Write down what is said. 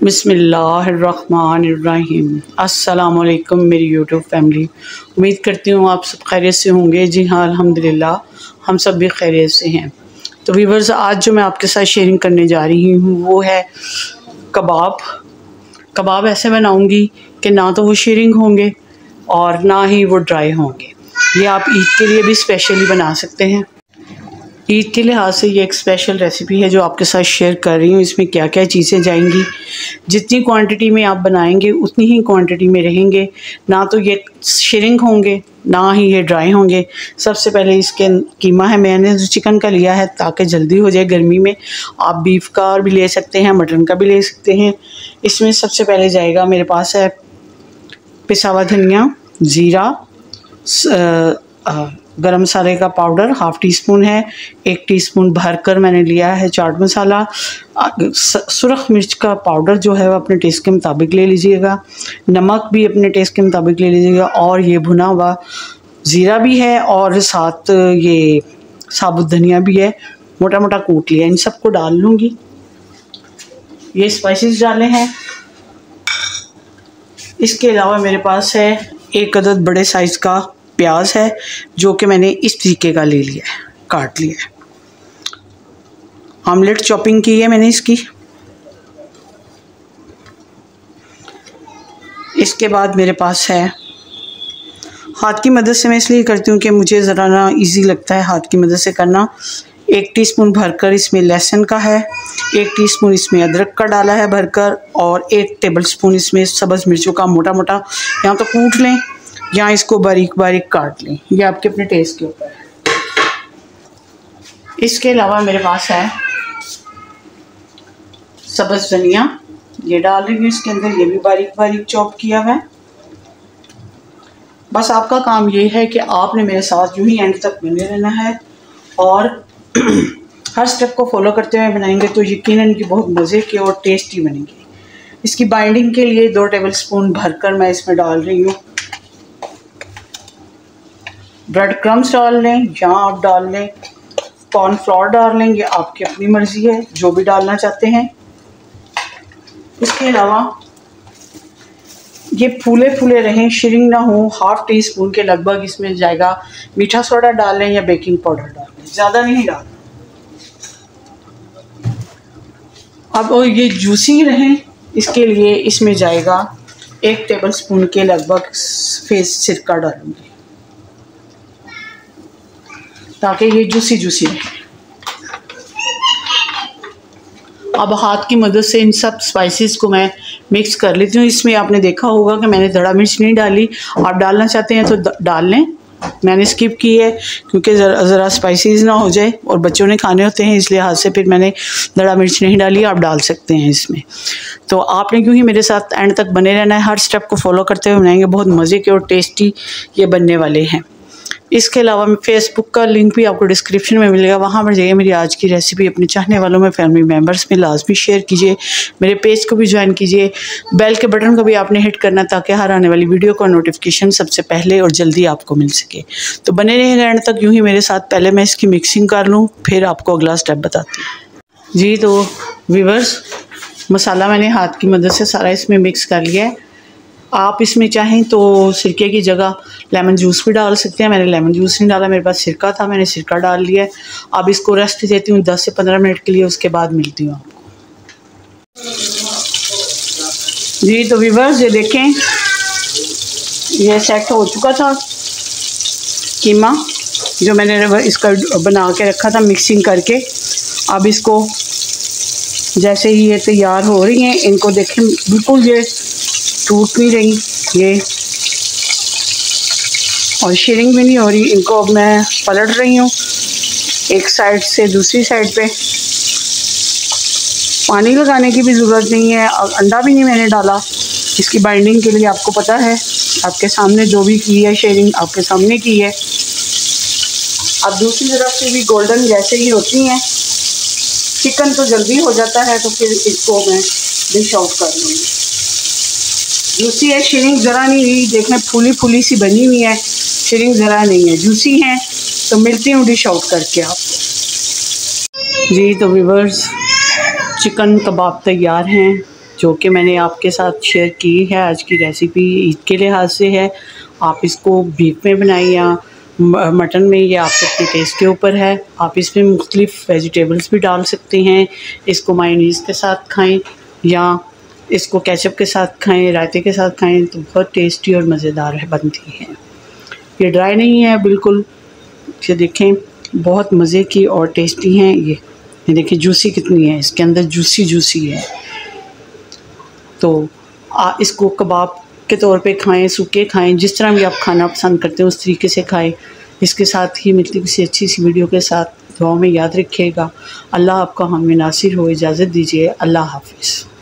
बिस्मिल्लाहिर्रहमानिर्रहीम। अस्सलाम वालेकुम मेरी यूट्यूब फैमिली। उम्मीद करती हूँ आप सब खैरियत से होंगे। जी हाँ, अल्हम्दुलिल्लाह हम सब भी खैरियत से हैं। तो व्यूअर्स, आज जो मैं आपके साथ शेयरिंग करने जा रही हूँ वो है कबाब ऐसे बनाऊँगी कि ना तो वो शेयरिंग होंगे और ना ही वो ड्राई होंगे। ये आप ईद के लिए भी स्पेशली बना सकते हैं। ईद के लिहाज से ये एक स्पेशल रेसिपी है जो आपके साथ शेयर कर रही हूँ। इसमें क्या क्या चीज़ें जाएंगी, जितनी क्वांटिटी में आप बनाएंगे उतनी ही क्वांटिटी में रहेंगे। ना तो ये श्रिंक होंगे ना ही ये ड्राई होंगे। सबसे पहले इसके कीमा है, मैंने चिकन का लिया है ताकि जल्दी हो जाए। गर्मी में आप बीफ का भी ले सकते हैं, मटन का भी ले सकते हैं। इसमें सबसे पहले जाएगा, मेरे पास है पिसा हुआ धनिया, ज़ीरा, गरम मसाले का पाउडर हाफ़ टी स्पून है। 1 टीस्पून भरकर मैंने लिया है चाट मसाला। सुरख मिर्च का पाउडर जो है वो अपने टेस्ट के मुताबिक ले लीजिएगा। नमक भी अपने टेस्ट के मुताबिक ले लीजिएगा। और ये भुना हुआ ज़ीरा भी है और साथ ये साबुत धनिया भी है, मोटा मोटा कूट लिया। इन सबको डाल लूँगी। ये स्पाइसेस डाले हैं। इसके अलावा मेरे पास है 1 अदद बड़े साइज़ का प्याज है जो कि मैंने इस तरीके का ले लिया है, काट लिया है। ऑमलेट चॉपिंग की है मैंने इसकी। इसके बाद मेरे पास है, हाथ की मदद से मैं इसलिए करती हूँ कि मुझे ज़रा ना इजी लगता है हाथ की मदद से करना। 1 टीस्पून भरकर इसमें लहसुन का है, 1 टीस्पून इसमें अदरक का डाला है भरकर, और 1 टेबलस्पून इसमें सब्ज़ मिर्चों का मोटा मोटा या तो कूट लें या इसको बारीक बारीक काट लें, ये आपके अपने टेस्ट के ऊपर है। इसके अलावा मेरे पास है सब्ज़ धनिया, ये डाल रही हूँ इसके अंदर। ये भी बारीक बारीक चॉप किया हुआ है। बस आपका काम ये है कि आपने मेरे साथ यूं ही एंड तक बने रहना है और हर स्टेप को फॉलो करते हुए बनाएंगे तो यकीनन कि बहुत मज़े के और टेस्टी बनेंगे। इसकी बाइंडिंग के लिए 2 टेबलस्पून भरकर मैं इसमें डाल रही हूँ। ब्रेड क्रम्स डाल लें या आप डाल लें कॉर्नफ्लोर डाल लें, ये आपकी अपनी मर्ज़ी है, जो भी डालना चाहते हैं। इसके अलावा ये फूले फूले रहें, श्रिंक ना हो। हाफ़ टी स्पून के लगभग इसमें जाएगा मीठा सोडा डाल लें या बेकिंग पाउडर डाल लें, ज़्यादा नहीं डालना। अब ये जूसी रहें, इसके लिए इसमें जाएगा 1 टेबलस्पून के लगभग फेस सिरका डालूँगी ताकि ये जूसी जूसी रहे। अब हाथ की मदद से इन सब स्पाइसेस को मैं मिक्स कर लेती हूँ। इसमें आपने देखा होगा कि मैंने धड़ा मिर्च नहीं डाली, आप डालना चाहते हैं तो डाल लें। मैंने स्किप की है क्योंकि ज़रा स्पाइसेस ना हो जाए और बच्चों ने खाने होते हैं, इसलिए हाथ से फिर मैंने धड़ा मिर्च नहीं डाली। आप डाल सकते हैं इसमें। तो आपने क्योंकि मेरे साथ एंड तक बने रहना है, हर स्टेप को फॉलो करते हुए बनाएंगे, बहुत मज़े के और टेस्टी ये बनने वाले हैं। इसके अलावा फेसबुक का लिंक भी आपको डिस्क्रिप्शन में मिलेगा, वहाँ पर जाइए। मेरी आज की रेसिपी अपने चाहने वालों में, फैमिली मेम्बर्स में लाजमी शेयर कीजिए। मेरे पेज को भी ज्वाइन कीजिए। बेल के बटन को भी आपने हिट करना ताकि हर आने वाली वीडियो का नोटिफिकेशन सबसे पहले और जल्दी आपको मिल सके। तो बने रहेगा एंड तक यूँ ही मेरे साथ। पहले मैं इसकी मिक्सिंग कर लूँ, फिर आपको अगला स्टेप बताती हूँ। जी, तो व्यूअर्स, मसाला मैंने हाथ की मदद से सारा इसमें मिक्स कर लिया है। आप इसमें चाहें तो सिरके की जगह लेमन जूस भी डाल सकते हैं। मैंने लेमन जूस नहीं डाला, मेरे पास सिरका था, मैंने सिरका डाल लिया है। अब इसको रेस्ट देती हूँ 10 से 15 मिनट के लिए, उसके बाद मिलती हूँ आपको। जी, तो व्यूअर्स ये देखें, ये सेट हो चुका था कीमा जो मैंने इसका बना के रखा था मिक्सिंग करके। अब इसको जैसे ही ये तैयार हो रही हैं, इनको देखें बिल्कुल ये टूट नहीं रही ये, और शेयरिंग भी नहीं हो रही। इनको अब मैं पलट रही हूँ एक साइड से दूसरी साइड पे। पानी लगाने की भी ज़रूरत नहीं है और अंडा भी नहीं मैंने डाला इसकी बाइंडिंग के लिए। आपको पता है, आपके सामने जो भी की है शेयरिंग आपके सामने की है। अब दूसरी तरफ से भी गोल्डन जैसे ही होती हैं, चिकन तो जल्दी हो जाता है, तो फिर इसको मैं डिश आउट कर लूँगी। जूसी है, श्रिंक ज़रा नहीं हुई, देखें फूली फूली सी बनी हुई है, श्रिंक ज़रा नहीं है, जूसी है। तो मिलती हूँ डिश आउट करके आपको। जी, तो व्यूअर्स, चिकन कबाब तैयार हैं। जो कि मैंने आपके साथ शेयर की है। आज की रेसिपी ईद के लिहाज से है। आप इसको बीफ में बनाएं या मटन में, ये आपके अपने टेस्ट के ऊपर है। आप इसमें मुख्तलिफ वेजिटेबल्स भी डाल सकते हैं। इसको मायोनीज़ के साथ खाएं या इसको केचप के साथ खाएं, रायते के साथ खाएं, तो बहुत टेस्टी और मज़ेदार है बनती है। ये ड्राई नहीं है बिल्कुल, ये देखें बहुत मज़े की और टेस्टी हैं। ये देखिए जूसी कितनी है, इसके अंदर जूसी है। तो इसको कबाब के तौर पे खाएं, सूखे खाएं, जिस तरह भी आप खाना पसंद करते हैं उस तरीके से खाएं। इसके साथ ही मिलती किसी अच्छी सी वीडियो के साथ। दुआ में याद रखिएगा। अल्लाह आपका हम में नासिर हो। इजाज़त दीजिए। अल्लाह हाफ़िज़।